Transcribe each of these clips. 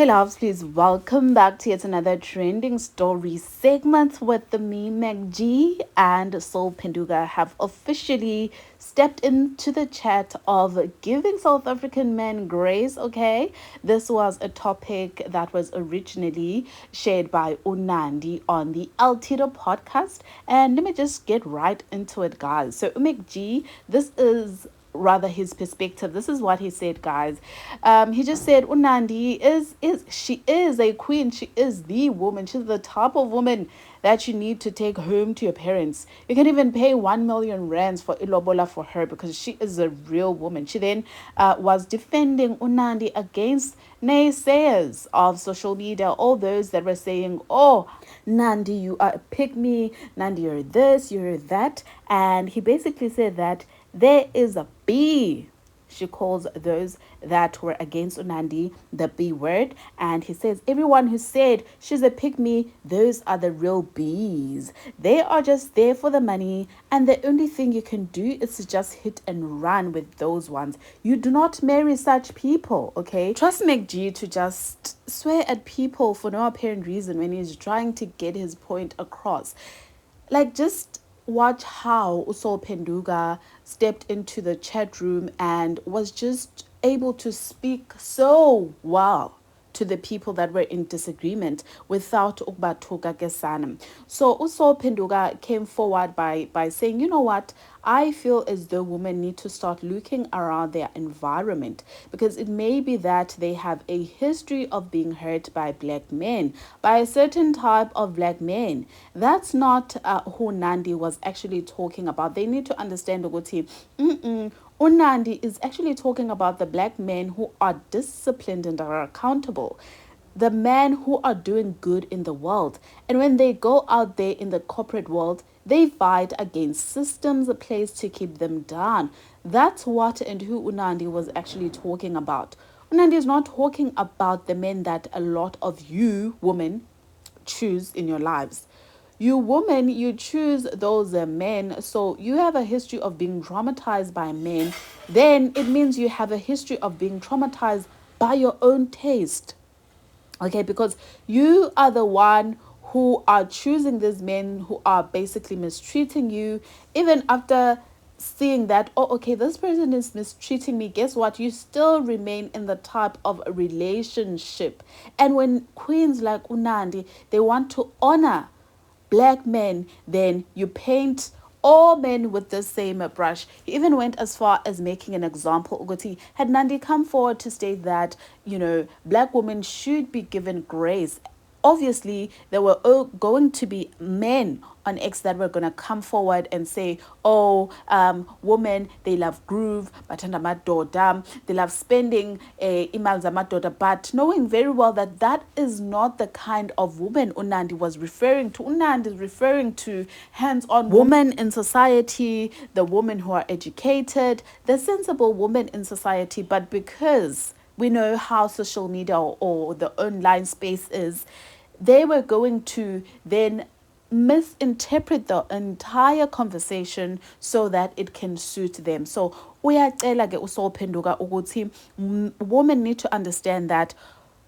Hey loves, please welcome back to yet another trending story segment with the meme G and Sol Phenduka have officially stepped into the chat of giving South African men grace. Okay, this was a topic that was originally shared by Nandi on the Altito podcast, and let me just get right into it, guys. So G, this is rather his perspective. This is what he said, guys. He just said Unandi is she is a queen. She is the woman. She's the type of woman that you need to take home to your parents. You can even pay 1 million rands for ilobola for her because she is a real woman. She then was defending Unandi against naysayers of social media, all those that were saying, oh, Nandi, you are a pick me, Nandi, you're this, you're that. And he basically said that there is a B. She calls those that were against Unandi the B word. And he says, everyone who said she's a pick me, those are the real Bs. They are just there for the money. And the only thing you can do is to just hit and run with those ones. You do not marry such people, okay? Trust McG to just swear at people for no apparent reason when he's trying to get his point across. Like, just watch how Sol Phenduka stepped into the chat room and was just able to speak so well to the people that were in disagreement without ukubatuka kesana. So Usol Phenduka came forward by saying, you know what, I feel as though women need to start looking around their environment because it may be that they have a history of being hurt by black men, by a certain type of black men. That's not who Nandi was actually talking about. They need to understand Uguti. Unandi is actually talking about the black men who are disciplined and are accountable, the men who are doing good in the world. And when they go out there in the corporate world, they fight against systems placed to keep them down. That's what and who Unandi was actually talking about. Unandi is not talking about the men that a lot of you women choose in your lives. You women, you choose those men. So you have a history of being traumatized by men. Then it means you have a history of being traumatized by your own taste. Okay, because you are the one who are choosing these men who are basically mistreating you, even after seeing that, oh, okay, this person is mistreating me. Guess what? You still remain in the type of a relationship. And when queens like Unandi, they want to honor black men, then you paint all men with the same brush. He even went as far as making an example. Uguti, had Nandi come forward to state that, black women should be given grace. Obviously, there were going to be men on X that were going to come forward and say, oh, women, they love groove, but they love spending emails amadoda, but knowing very well that that is not the kind of woman Unandi was referring to. Unandi is referring to hands-on women in society, the women who are educated, the sensible women in society, but because we know how social media or the online space is, they were going to then misinterpret the entire conversation so that it can suit them. So uyacela ke uSol Phenduka ukuthi women need to understand that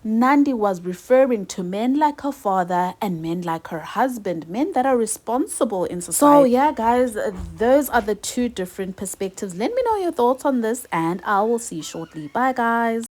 Nandi was referring to men like her father and men like her husband, men that are responsible in society. So yeah, guys, those are the two different perspectives. Let me know your thoughts on this and I will see you shortly. Bye, guys.